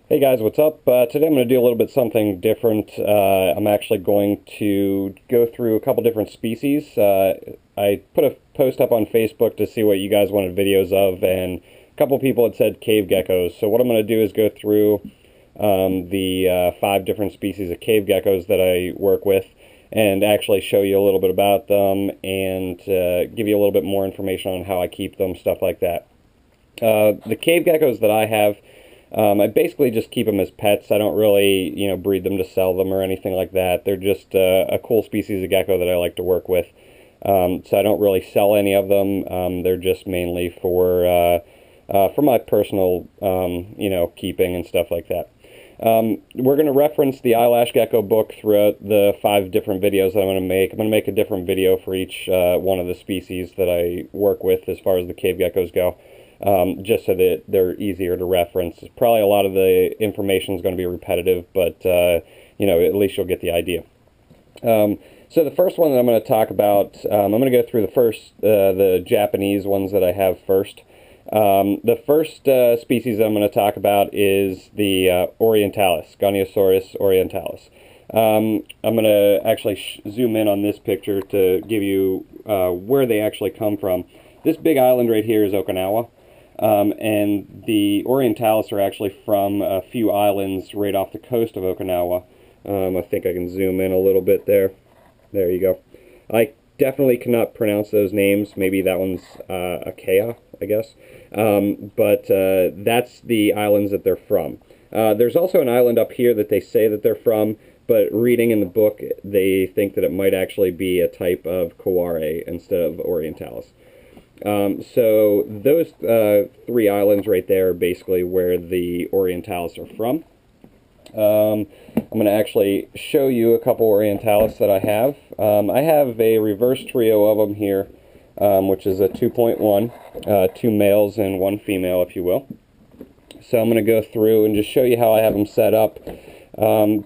Hey guys, what's up? Today I'm going to do a little bit something different. I'm actually going to go through a couple different species. I put a post up on Facebook to see what you guys wanted videos of, and a couple people had said cave geckos. So what I'm going to do is go through the 5 different species of cave geckos that I work with, and actually show you a little bit about them, and give you a little bit more information on how I keep them, stuff like that. The cave geckos that I have, I basically just keep them as pets. I don't really, breed them to sell them or anything like that. They're just a cool species of gecko that I like to work with. So I don't really sell any of them. They're just mainly for my personal, keeping and stuff like that. We're going to reference the eyelash gecko book throughout the 5 different videos that I'm going to make. I'm going to make a different video for each one of the species that I work with as far as the cave geckos go. Just so that they're easier to reference. Probably a lot of the information is going to be repetitive, but at least you'll get the idea. So the first one that I'm going to talk about, I'm going to go through the Japanese ones that I have first. The first species that I'm going to talk about is the orientalis, Goniurosaurus orientalis. I'm going to actually zoom in on this picture to give you where they actually come from. This big island right here is Okinawa. And the orientalis are actually from a few islands right off the coast of Okinawa. I think I can zoom in a little bit there. There you go. I definitely cannot pronounce those names. Maybe that one's Akea, I guess. But that's the islands that they're from. There's also an island up here that they say that they're from, but reading in the book, they think that it might actually be a type of kaware instead of orientalis. So those 3 islands right there are basically where the orientalis are from. I'm going to actually show you a couple orientalis that I have. I have a reverse trio of them here, which is a 2.1, 2 males and 1 female, if you will. So I'm going to go through and just show you how I have them set up.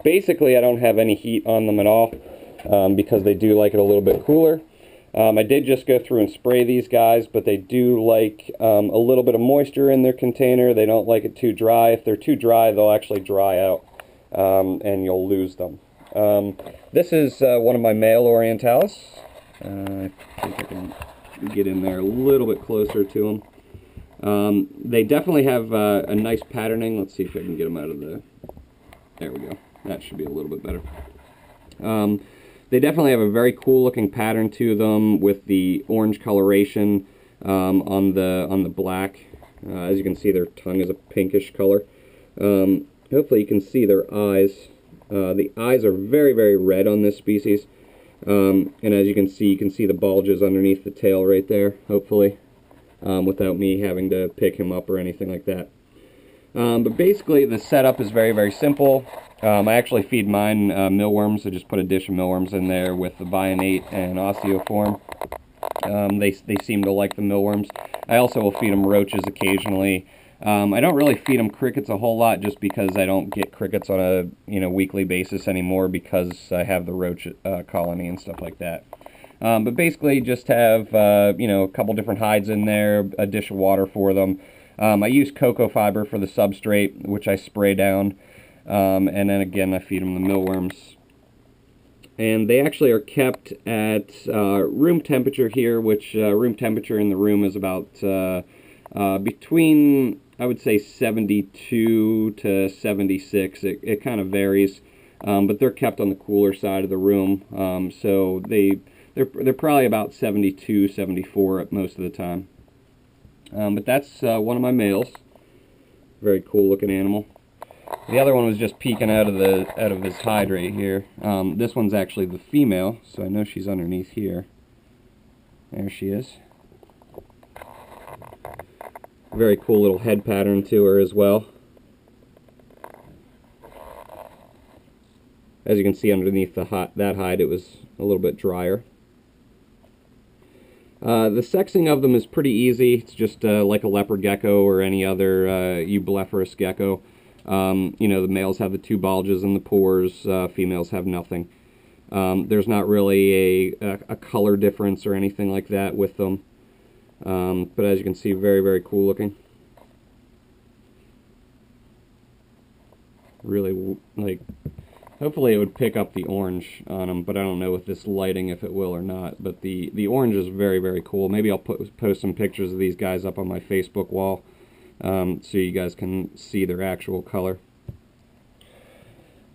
Basically, I don't have any heat on them at all, because they do like it a little bit cooler. I did just go through and spray these guys, but they do like a little bit of moisture in their container. They don't like it too dry. If they're too dry, they'll actually dry out, and you'll lose them. This is one of my male orientalis. I think I can get in there a little bit closer to them. They definitely have a nice patterning. Let's see if I can get them out of the... There we go. That should be a little bit better. They definitely have a very cool looking pattern to them with the orange coloration on the black. As you can see, their tongue is a pinkish color. Hopefully you can see their eyes. The eyes are very, very red on this species. And as you can see the bulges underneath the tail right there, hopefully, without me having to pick him up or anything like that. But basically the setup is very, very simple. I actually feed mine mealworms. I just put a dish of mealworms in there with the Bionate and Osteoform. They seem to like the mealworms. I also will feed them roaches occasionally. I don't really feed them crickets a whole lot just because I don't get crickets on a weekly basis anymore because I have the roach colony and stuff like that. But basically just have a couple different hides in there, a dish of water for them. I use cocoa fiber for the substrate, which I spray down. And then again, I feed them the mealworms. And they actually are kept at room temperature here, which room temperature in the room is about between, I would say, 72 to 76. It kind of varies, but they're kept on the cooler side of the room. So they're probably about 72, 74 at most of the time. But that's one of my males. Very cool looking animal. The other one was just peeking out of his hide right here. This one's actually the female, so I know she's underneath here. There she is. Very cool little head pattern to her as well. As you can see underneath that hide, it was a little bit drier. The sexing of them is pretty easy. It's just like a leopard gecko or any other eublepharous gecko. The males have the 2 bulges in the pores, females have nothing. There's not really a color difference or anything like that with them. But as you can see, very, very cool looking. really, like, hopefully it would pick up the orange on them, but I don't know with this lighting if it will or not. But the orange is very, very cool. Maybe I'll post some pictures of these guys up on my Facebook wall so you guys can see their actual color.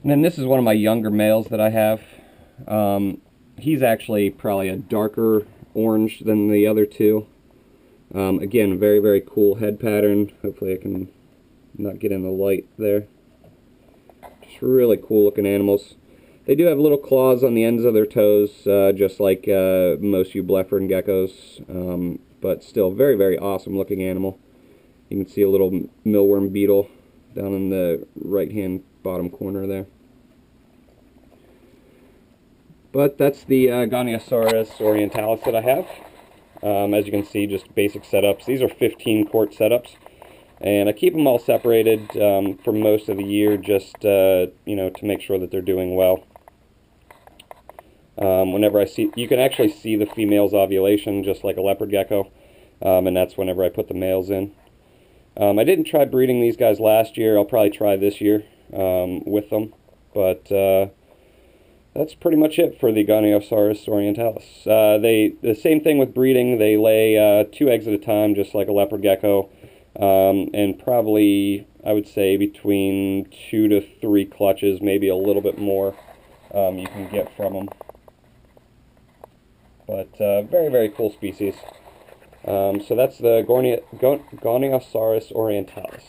And then this is one of my younger males that I have. He's actually probably a darker orange than the other two. Again, very, very cool head pattern. Hopefully I can not get in the light there. Just really cool looking animals. They do have little claws on the ends of their toes, just like most eublepharid geckos, but still very, very awesome looking animal. You can see a little millworm beetle down in the right hand bottom corner there. But that's the Goniurosaurus orientalis that I have. As you can see, just basic setups. These are 15 quart setups, and I keep them all separated for most of the year, just you know, to make sure that they're doing well. Whenever I see, you can actually see the female's ovulation, just like a leopard gecko, and that's whenever I put the males in. I didn't try breeding these guys last year. I'll probably try this year with them, but that's pretty much it for the Goniurosaurus orientalis. The same thing with breeding. They lay 2 eggs at a time, just like a leopard gecko, and probably, I would say, between 2 to 3 clutches, maybe a little bit more, you can get from them. But very, very cool species. So that's the Goniurosaurus orientalis.